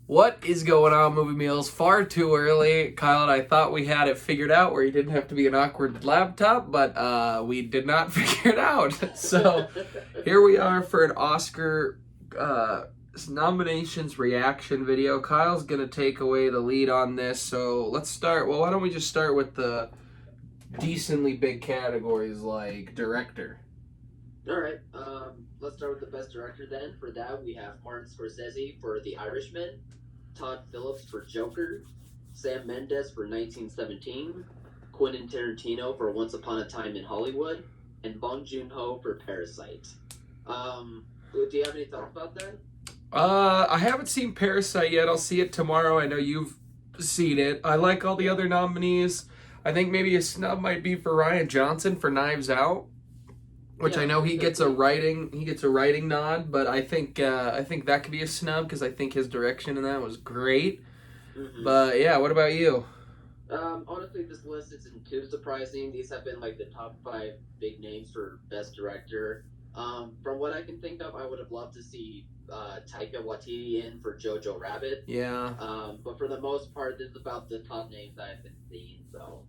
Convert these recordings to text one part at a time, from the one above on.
What is going on, Movie Meals? Far too early. Kyle and I thought we had it figured out where you didn't have to be an awkward laptop, but we did not figure it out. So here we are for an Oscar nominations reaction video. Kyle's going to take away the lead on this. So let's start. Well, why don't we just start with the decently big categories like director? All right. Let's start with the best director then. For that, we have Martin Scorsese for The Irishman, Todd Phillips for Joker, Sam Mendes for 1917, Quentin Tarantino for Once Upon a Time in Hollywood, and Bong Joon-ho for Parasite. Do you have any thoughts about that? I haven't seen Parasite yet. I'll see it tomorrow. I know you've seen it. I like all the other nominees. I think maybe a snub might be for Rian Johnson for Knives Out, which Yeah, I know he gets a writing nod, but I think that could be a snub because I think his direction in that was great. But yeah, what about you? Honestly, this list isn't too surprising. These have been like the top five big names for best director. From what I can think of, I would have loved to see Taika Waititi in for Jojo Rabbit. Yeah. But for the most part, this is about the top names I've been seeing. So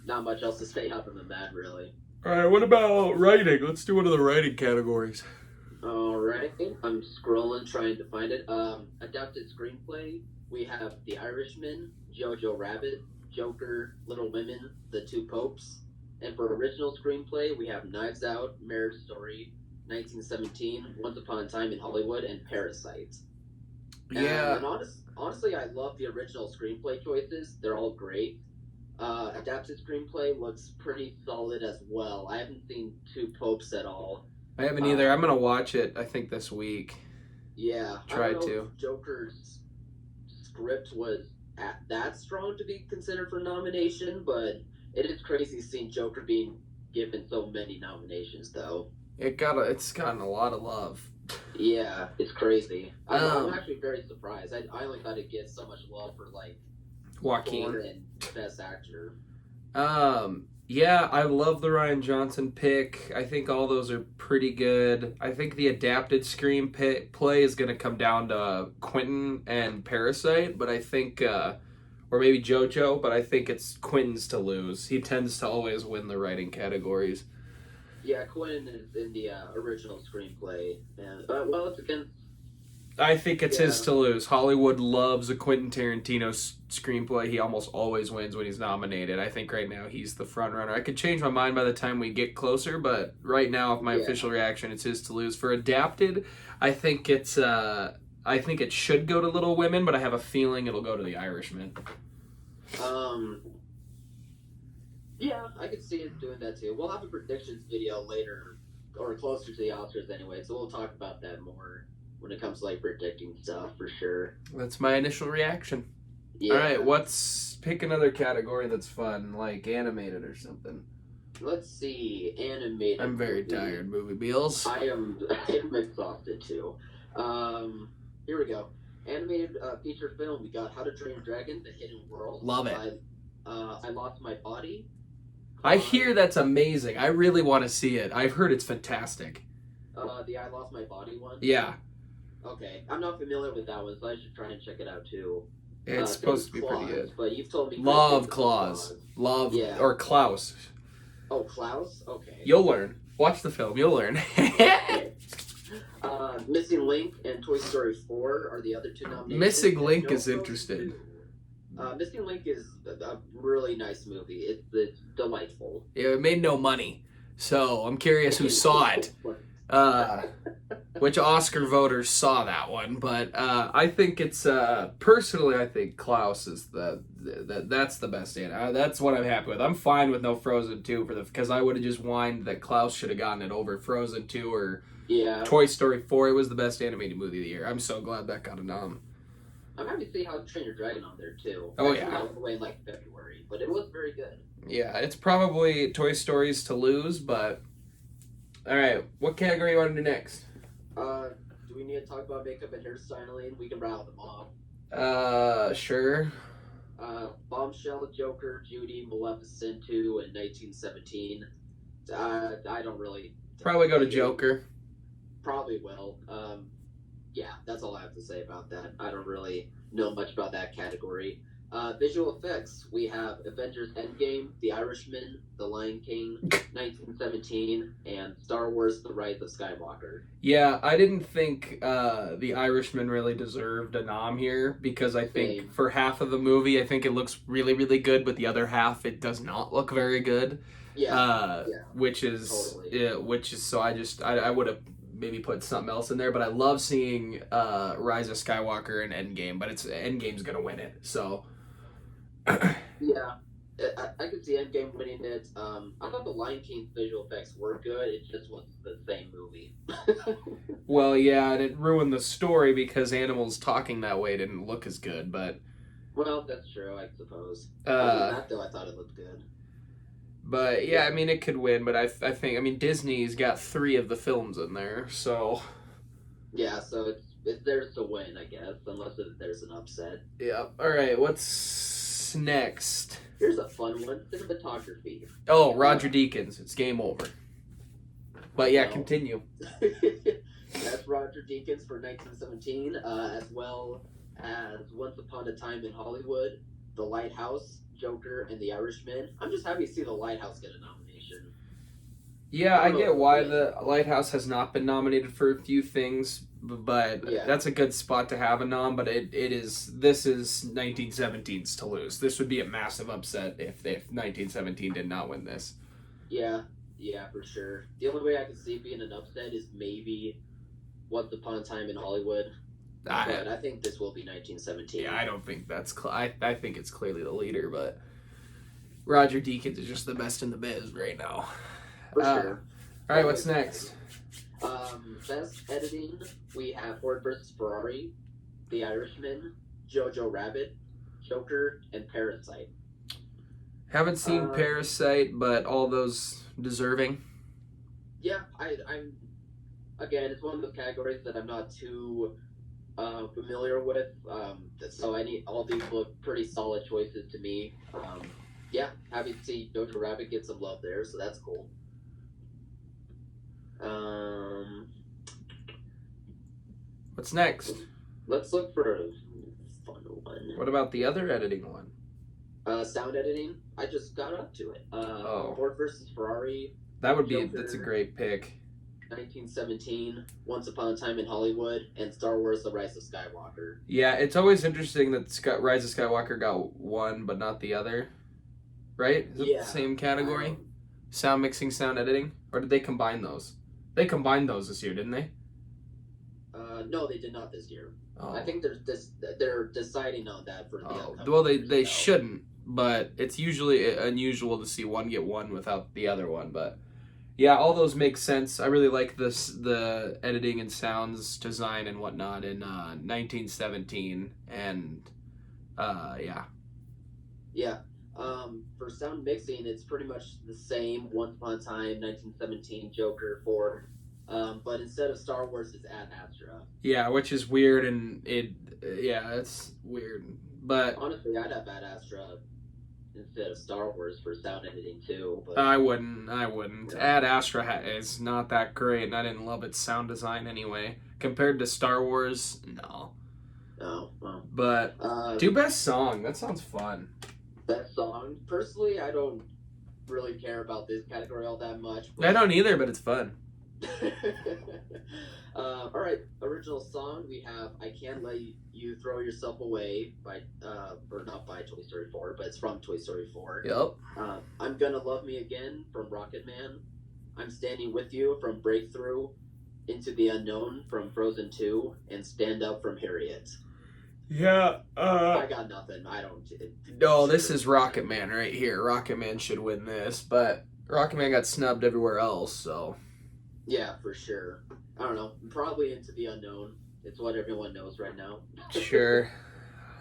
not much else to say other than that, really. All right, what about writing? Let's do one of the writing categories. All right, I'm scrolling trying to find it. Adapted screenplay. We have The Irishman, Jojo Rabbit, Joker, Little Women, The Two Popes. And for original screenplay, we have Knives Out, Marriage Story, 1917, Once Upon a Time in Hollywood, and Parasite. Yeah. And honestly, I love the original screenplay choices. They're all great. Adapted screenplay looks pretty solid as well. I haven't seen Two Popes at all. I haven't either. I'm gonna watch it, I think, this week. Yeah. Try I don't know to. if Joker's script was that strong to be considered for nomination, but it is crazy seeing Joker being given so many nominations, though. It's gotten a lot of love. Yeah, it's crazy. I'm actually very surprised. I only thought it gets so much love for like Joaquin and Best Actor. Yeah, I love the Rian Johnson pick. I think all those are pretty good. I think the adapted screenplay is going to come down to Quentin and Parasite, but I think, or maybe JoJo, but I think it's Quentin's to lose. He tends to always win the writing categories. Yeah, Quentin is in the original screenplay, and well, it's against. I think it's his to lose. Hollywood loves a Quentin Tarantino screenplay. He almost always wins when he's nominated. I think right now he's the front runner. I could change my mind by the time we get closer, but right now, with my official reaction, it's his to lose. For adapted, I think it should go to Little Women, but I have a feeling it'll go to The Irishman. Yeah, I could see it doing that too. We'll have a predictions video later, or closer to the Oscars anyway, so we'll talk about that more when it comes to like predicting stuff for sure. That's my initial reaction. Yeah. All right, pick another category that's fun, like animated or something. Let's see, animated. I'm very tired, movie Beals. I'm exhausted too. Here we go. Animated feature film. We got How to Train Your Dragon: The Hidden World. Love it. I Lost My Body. I hear that's amazing. I really want to see it. I've heard it's fantastic. The I Lost My Body one? Yeah. Okay. I'm not familiar with that one, so I should try and check it out too. It's supposed to be Claus, pretty good. But you've told me... Love Claus. Love... Yeah. Or Klaus. Oh, Klaus? Okay. You'll learn. Watch the film. You'll learn. Missing Link and Toy Story 4 are the other two nominations. Missing Link is interesting. Missing Link is a really nice movie. It's delightful. Yeah, it made no money, so I'm curious who saw it. Which Oscar voters saw that one, but I think it's personally I think Klaus is that's the best animated. That's what I'm happy with. I'm fine with no Frozen 2 because I would have just whined that Klaus should have gotten it over Frozen 2 or Toy Story 4. It was the best animated movie of the year. I'm so glad that got a nom. I'm happy to see How to Train Your Dragon on there too. Oh, yeah, that was away in like February, but it was very good. Yeah, it's probably Toy Story's to lose, but all right, what category you want to do next? Do we need to talk about makeup and hairstyling? We can rattle them off. Sure. Bombshell, Joker, Judy, Maleficent 2, and 1917. I don't really... Probably go to Joker. Probably will. Yeah, that's all I have to say about that. I don't really know much about that category. Visual effects, we have Avengers Endgame, The Irishman, The Lion King, 1917, and Star Wars The Rise of Skywalker. Yeah, I didn't think The Irishman really deserved a nom here because I think Same. for half of the movie, I think it looks really, really good, but the other half, it does not look very good. Yeah, yeah, Which is, totally. so I would have maybe put something else in there, but I love seeing Rise of Skywalker and Endgame, but it's Endgame's gonna win it, so. Yeah, I could see Endgame winning it. I thought The Lion King's visual effects were good. It just wasn't the same movie. Well, yeah, and it ruined the story because animals talking that way didn't look as good, but. Well, that's true, I suppose. Other than Uh, that, though, I thought it looked good. But yeah, I mean, it could win. But I think, I mean, Disney's got 3 of the films in there, so Yeah, so it's theirs to win, I guess, unless there's an upset. yeah. All right, what's next? Here's a fun one: cinematography. Oh, Roger Deakins. It's game over. But yeah, No. continue. That's Roger Deakins for 1917, as well as Once Upon a Time in Hollywood, The Lighthouse, Joker, and The Irishman. I'm just happy to see The Lighthouse get a nomination. Yeah, I Oh, get why yeah. the Lighthouse has not been nominated for a few things, but Yeah. that's a good spot to have a nom. But this is 1917's to lose. This would be a massive upset if 1917 did not win this. Yeah, yeah, for sure. The only way I could see it being an upset is maybe Once Upon a Time in Hollywood, but I think this will be 1917. Yeah, I don't think that's. I think it's clearly the leader, but Roger Deakins is just the best in the biz right now. For sure. All right, what's next? Best editing, we have Ford versus Ferrari, The Irishman, Jojo Rabbit, Joker, and Parasite. Haven't seen Parasite, but all those deserving. Yeah, I'm. Again, it's one of those categories that I'm not too familiar with. So all these look pretty solid choices to me. Yeah, happy to see Jojo Rabbit get some love there, so that's cool. What's next? Let's look for a fun one. What about the other editing one? Sound editing. I just got up to it. Ford versus Ferrari. That would be. Joker, That's a great pick. 1917, Once Upon a Time in Hollywood, and Star Wars: The Rise of Skywalker. Yeah, it's always interesting that Rise of Skywalker got one, but not the other. Right? Is it the same category? Sound mixing, sound editing, or did they combine those? They combined those this year, didn't they? No, they did not this year. Oh. I think they're deciding on that for the upcoming well, years, they so. shouldn't, but it's usually unusual to see one get one without the other one. But yeah, all those make sense. I really like the editing and sounds design and whatnot in 1917, and yeah. Yeah. For sound mixing, it's pretty much the same. Once Upon a Time, 1917, Joker, Ford. But instead of Star Wars, it's Ad Astra. Yeah, which is weird, and it's weird. But honestly, I'd have Ad Astra instead of Star Wars for sound editing too. But I wouldn't. Yeah. Ad Astra is not that great, and I didn't love its sound design anyway. Compared to Star Wars, no. No. Well, but do best song. That sounds fun. Best song. Personally, I don't really care about this category all that much. I don't either, but it's fun. All right, original song, we have I Can't Let You Throw Yourself Away by or not by Toy Story 4, but it's from Toy Story 4. Yep. I'm Gonna Love Me Again from Rocket Man. I'm Standing With You from Breakthrough. Into the Unknown from Frozen 2, and Stand Up from Harriet. Yeah. I got nothing. I don't. No, this is Rocket Man right here. Rocket Man should win this, but Rocket Man got snubbed everywhere else, so. Yeah, for sure. I don't know. Probably Into the Unknown. It's what everyone knows right now. Sure.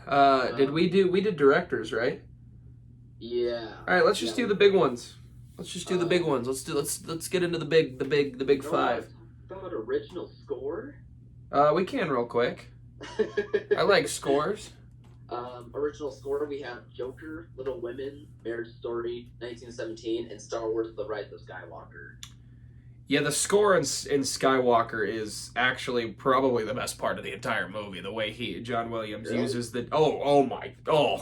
We did directors, right? Yeah. All right, let's just do the big ones. Let's just do the big ones. Let's get into the big five. About original score? We can real quick. I like scores. Original score, we have Joker, Little Women, Marriage Story, 1917, and Star Wars: The Rise of Skywalker. Yeah, the score in Skywalker is actually probably the best part of the entire movie. The way John Williams Really? uses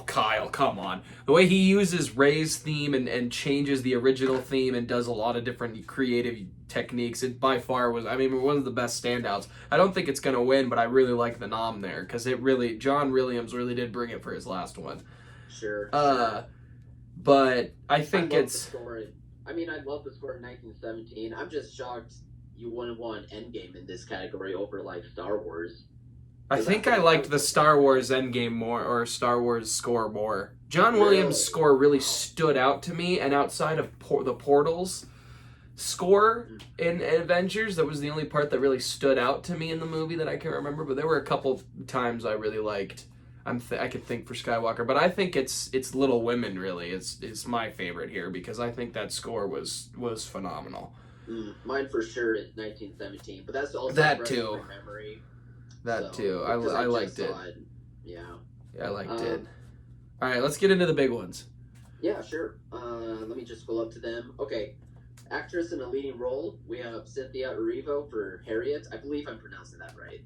Kyle, come on. The way he uses Rey's theme and changes the original theme and does a lot of different creative techniques. It by far was, I mean, one of the best standouts. I don't think it's going to win, but I really like the nom there because John Williams really did bring it for his last one. Sure. But I think I love the score. I mean, I love the score in 1917. I'm just shocked you wouldn't want Endgame in this category over like Star Wars. I think I liked the Star Wars Endgame more, or Star Wars score more. John Williams' score really stood out to me, and outside of the Portals score in Avengers, that was the only part that really stood out to me in the movie that I can remember. But there were a couple times I really liked. I could think for Skywalker, but I think it's Little Women really is my favorite here because I think that score was phenomenal. Mine for sure is 1917, but that's also that too. In my memory. That too. I liked it. Yeah, I liked it. All right, let's get into the big ones. Yeah, sure. Let me just scroll up to them. Okay, actress in a leading role. We have Cynthia Erivo for Harriet. I believe I'm pronouncing that right.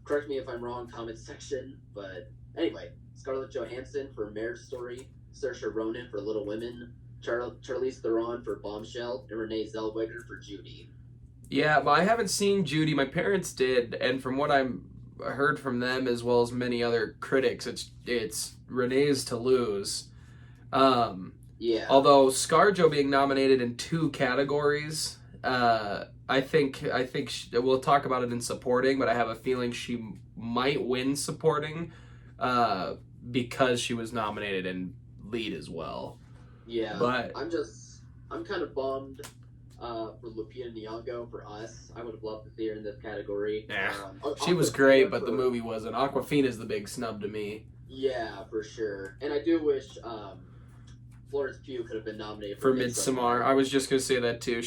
Correct me if I'm wrong, comment section. But anyway, Scarlett Johansson for Marriage Story, Saoirse Ronan for Little Women, Charlize Theron for Bombshell, and Renee Zellweger for Judy. Yeah, but I haven't seen Judy. My parents did, and from what I heard from them as well as many other critics, it's Renee's to lose. Yeah. Although ScarJo being nominated in 2 categories. I think we'll talk about it in supporting, but I have a feeling she might win supporting because she was nominated in lead as well. Yeah, but I'm kind of bummed for Lupita Nyong'o for Us. I would have loved to see her in this category. Yeah, she was great, but the movie wasn't. Awkwafina's the big snub to me. Yeah, for sure. And I do wish Florence Pugh could have been nominated for Midsommar. I was just gonna say that too.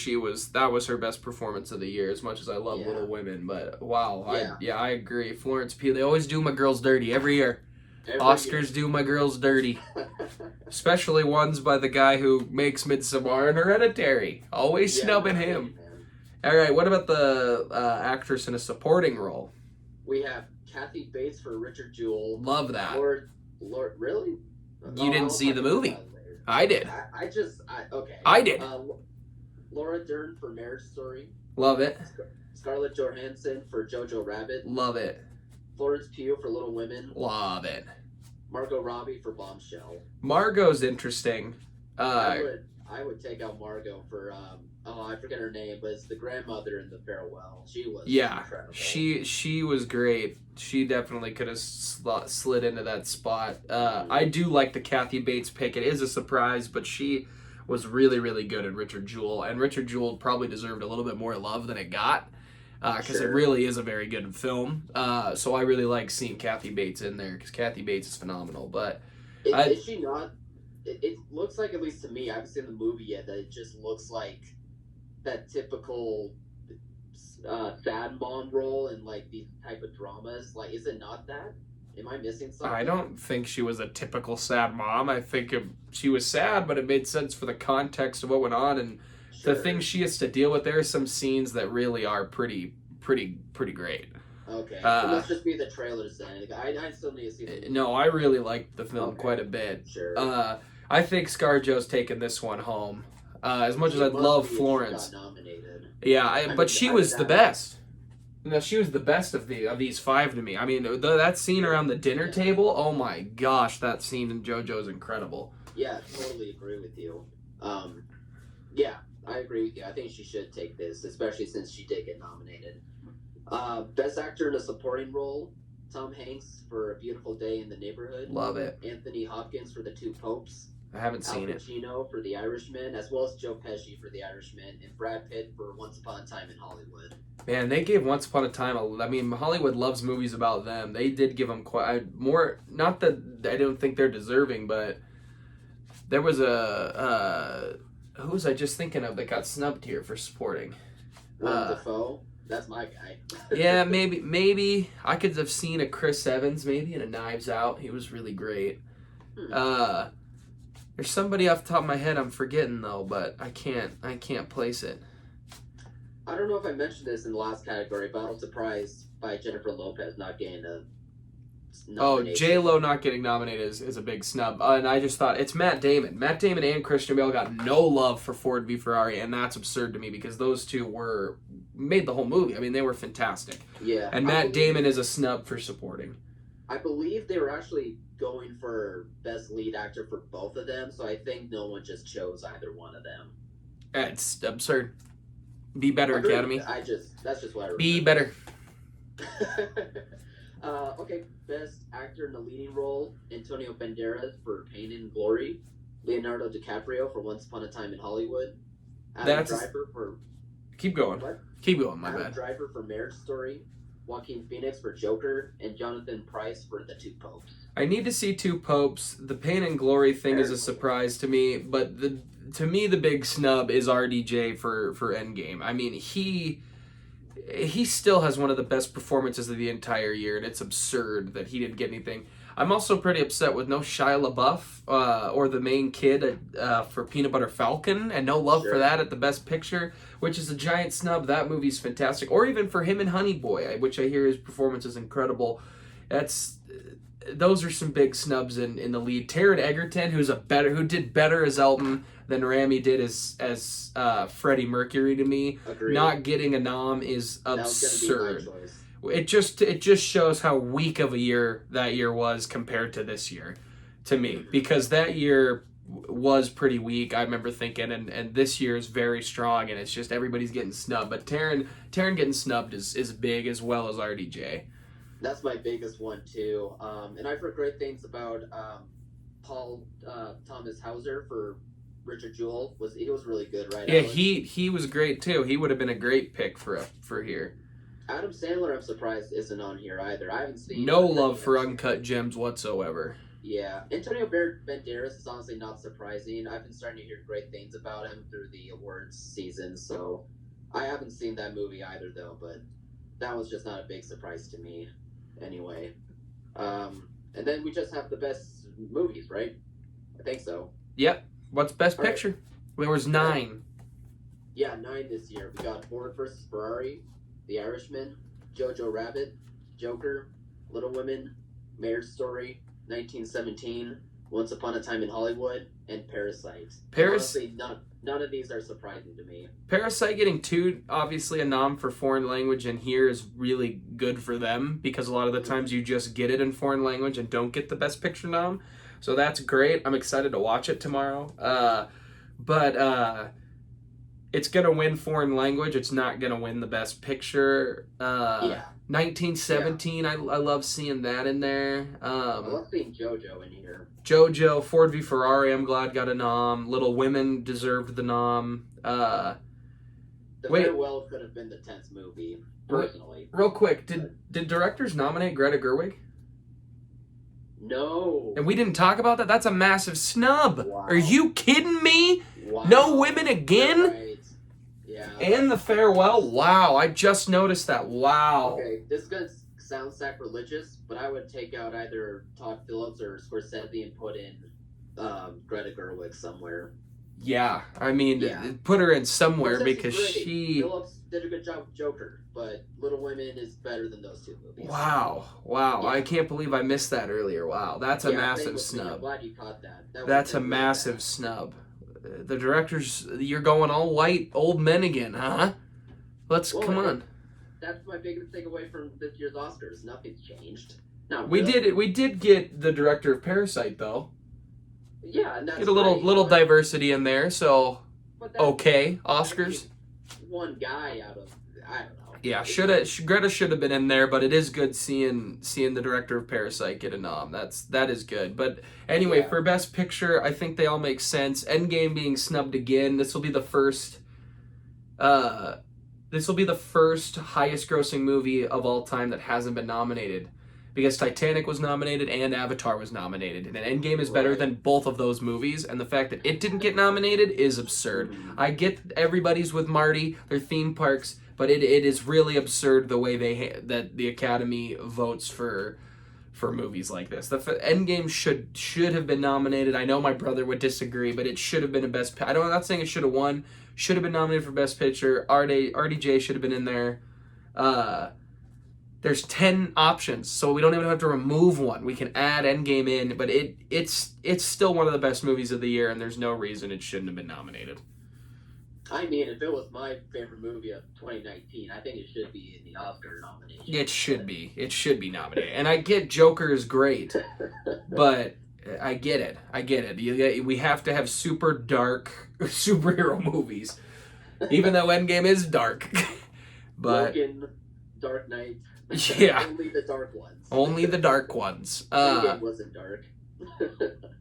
That was her best performance of the year. As much as I love Little Women, but wow, I agree. Florence Pugh. They always do my girls dirty every year. Oscars do my girls dirty, especially ones by the guy who makes Midsommar and Hereditary. Always snubbing him. All right, what about the actress in a supporting role? We have Kathy Bates for Richard Jewell. Love that. Lord, really? You didn't see the movie. I did. Okay. I did. Laura Dern for Marriage Story. Love it. Scarlett Johansson for Jojo Rabbit. Love it. Florence Pugh for Little Women. Love it. Margot Robbie for Bombshell. Margot's interesting. I would take out Margot for I forget her name, but it's the grandmother in The Farewell. She was incredible. She was great. She definitely could have slid into that spot. I do like the Kathy Bates pick. It is a surprise, but she was really, really good in Richard Jewell, and Richard Jewell probably deserved a little bit more love than it got. Because it really is a very good film. So I really like seeing Kathy Bates in there because Kathy Bates is phenomenal. But is she not? It looks like, at least to me, I haven't seen the movie yet, that it just looks like that typical sad mom role in like these type of dramas. Like, is it not that? Am I missing something? I don't think she was a typical sad mom. I think she was sad, but it made sense for the context of what went on and the things she has to deal with. There are some scenes that really are pretty great. Okay, so let's just be the trailers then. I still need to see the movie. No, I really liked the film quite a bit. Sure. I think ScarJo's taking this one home. As much as I'd love Florence. But she was the best. No, she was the best of these 5 to me. I mean, that scene around the dinner table, oh my gosh, that scene in JoJo is incredible. Yeah, totally agree with you. Yeah, I agree with you. I think she should take this, especially since she did get nominated. Best actor in a supporting role, Tom Hanks for A Beautiful Day in the Neighborhood. Love it. Anthony Hopkins for The Two Popes. I haven't seen it. Al Pacino for The Irishman, as well as Joe Pesci for The Irishman, and Brad Pitt for Once Upon a Time in Hollywood. Man, they gave Once Upon a Time. I mean, Hollywood loves movies about them. They did give them quite more. Not that I don't think they're deserving, but there was who was I just thinking of that got snubbed here for supporting? Willem Dafoe. That's my guy. Yeah, maybe I could have seen a Chris Evans maybe in a Knives Out. He was really great. There's somebody off the top of my head I'm forgetting though, but I can't place it. I don't know if I mentioned this in the last category, but I was surprised by Jennifer Lopez not getting a Oh, nomination. J-Lo not getting nominated is a big snub. And I just thought, it's Matt Damon. Matt Damon and Christian Bale got no love for Ford v Ferrari, and that's absurd to me because those two made the whole movie. I mean, they were fantastic. Yeah. And Matt Damon is a snub for supporting. I believe they were actually going for best lead actor for both of them, so I think no one just chose either one of them. It's absurd. Be better, Academy. That's just what I remember. Be better. Okay, best actor in a leading role: Antonio Banderas for Pain and Glory, Leonardo DiCaprio for Once Upon a Time in Hollywood, Driver for Keep going. what? Keep going. My Adam bad. Driver for Marriage Story, Joaquin Phoenix for Joker, and Jonathan Pryce for The Two Popes. I need to see Two Popes. The Pain and Glory thing is a surprise to me, but to me the big snub is RDJ for Endgame. I mean, he still has one of the best performances of the entire year, and it's absurd that he didn't get anything. I'm also pretty upset with no Shia LaBeouf or the main kid for Peanut Butter Falcon, and no love for that at the Best Picture, which is a giant snub. That movie's fantastic. Or even for him in Honey Boy, which I hear his performance is incredible. Those are some big snubs in the lead. Taron Egerton, who did better as Elton than Rami did as Freddie Mercury to me. Agreed. Not getting a nom is absurd. That was gonna be my choice. It just shows how weak of a year that year was compared to this year to me, because that year was pretty weak. I remember thinking, and this year is very strong, and it's just everybody's getting snubbed. But Taron getting snubbed is big, as well as RDJ. That's my biggest one too. And I've heard great things about Paul Thomas Hauser for Richard Jewell. He was really good, right? Yeah, Alex? he was great too. He would have been a great pick for here. Adam Sandler, I'm surprised, isn't on here either. I haven't seen No love for Uncut Gems whatsoever. Yeah, Antonio Banderas is honestly not surprising. I've been starting to hear great things about him through the awards season, so I haven't seen that movie either, though. But that was just not a big surprise to me, anyway. And then we just have the best movies, right? I think so. Yep. What's Best All right. Picture? There was 9. Yeah, 9 this year. We got Ford vs. Ferrari, The Irishman, Jojo Rabbit, Joker, Little Women, Marriage Story, 1917, Once Upon a Time in Hollywood, and Parasite. Honestly, none of these are surprising to me. Parasite getting 2, obviously a nom for foreign language, and here is really good for them, because a lot of the times you just get it in foreign language and don't get the Best Picture nom. So that's great. I'm excited to watch it tomorrow. But it's going to win foreign language. It's not going to win the Best Picture. 1917, I love seeing that in there. I love seeing JoJo in here. JoJo, Ford v Ferrari, I'm glad got a nom. Little Women deserved the nom. The Farewell could have been the 10th movie, personally. Real quick, did directors nominate Greta Gerwig? No. And we didn't talk about that? That's a massive snub. Wow. Are you kidding me? Wow. No women again? You're right. Yeah. And The Farewell? Wow, I just noticed that. Wow. Okay, this is going to sound sacrilegious, but I would take out either Todd Phillips or Scorsese and put in Greta Gerwig somewhere. Yeah, I mean, put her in somewhere because she... Phillips did a good job with Joker, but Little Women is better than those 2 movies. Wow. Yeah. I can't believe I missed that earlier. Wow, that's a massive same with me. I'm snub. glad you caught that. That's a massive snub. The directors, you're going all white old men again, huh? Come on. That's my biggest takeaway from this year's Oscars. Nothing's changed. We did get the director of Parasite though. Yeah, and that's get a little diversity in there. So okay, Oscars. One guy out of I don't know. Yeah, Greta should have been in there, but it is good seeing the director of Parasite get a nom. That is good. But anyway, for Best Picture, I think they all make sense. Endgame being snubbed again. This will be the first. This will be the first highest grossing movie of all time that hasn't been nominated, because Titanic was nominated and Avatar was nominated, and Endgame is better than both of those movies, and the fact that it didn't get nominated is absurd. I get everybody's with Marty, their theme parks, but it is really absurd the way that the Academy votes for movies like this. The Endgame should have been nominated. I know my brother would disagree, but it should have been I'm not saying it should have won. should have been nominated for Best Picture. RDJ should have been in there. There's 10 options, so we don't even have to remove one. We can add Endgame in, but it's still one of the best movies of the year, and there's no reason it shouldn't have been nominated. I mean, if it was my favorite movie of 2019, I think it should be in the Oscar nomination. It should be. It should be nominated. And I get Joker is great, but I get it. We have to have super dark superhero movies, even though Endgame is dark. But Logan, Dark Knight. Yeah. Only the dark ones. Only the dark ones. Endgame wasn't dark.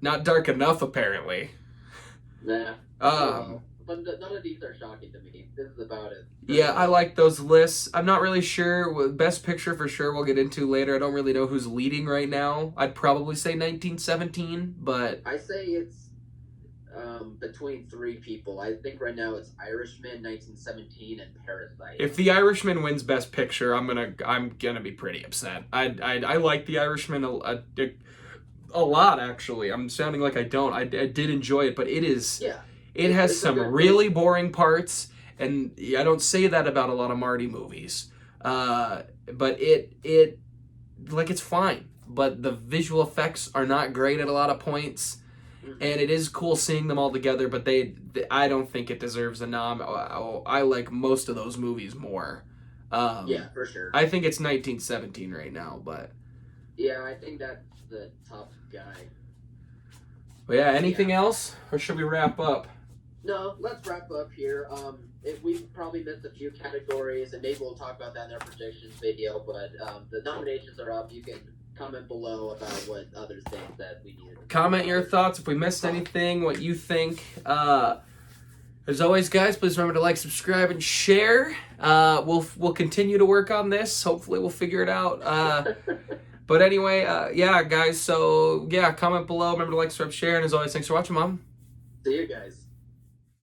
Not dark enough, apparently. Nah. But none of these are shocking to me. This is about it. Yeah, I like those lists. I'm not really sure. Best Picture for sure we'll get into later. I don't really know who's leading right now. I'd probably say 1917, but... I say it's between three people. I think right now it's Irishman, 1917, and Parasite. If The Irishman wins Best Picture, I'm gonna be pretty upset. I like The Irishman a lot, actually. I'm sounding like I don't. I did enjoy it, but it is... Yeah. It has some really boring parts, and I don't say that about a lot of Marty movies. But it's fine. But the visual effects are not great at a lot of points, and it is cool seeing them all together. But I don't think it deserves a nom. I like most of those movies more. Yeah, for sure. I think it's 1917 right now, but yeah, I think that's the top guy. But yeah, anything else, or should we wrap up? No, let's wrap up here. We've probably missed a few categories, and maybe we'll talk about that in our predictions video, but the nominations are up. You can comment below about what others think that we needed. Comment your thoughts if we missed anything, what you think. As always, guys, please remember to like, subscribe, and share. We'll continue to work on this. Hopefully we'll figure it out. But anyway, yeah, guys, so yeah, comment below. Remember to like, subscribe, share, and as always, thanks for watching, Mom. See you guys.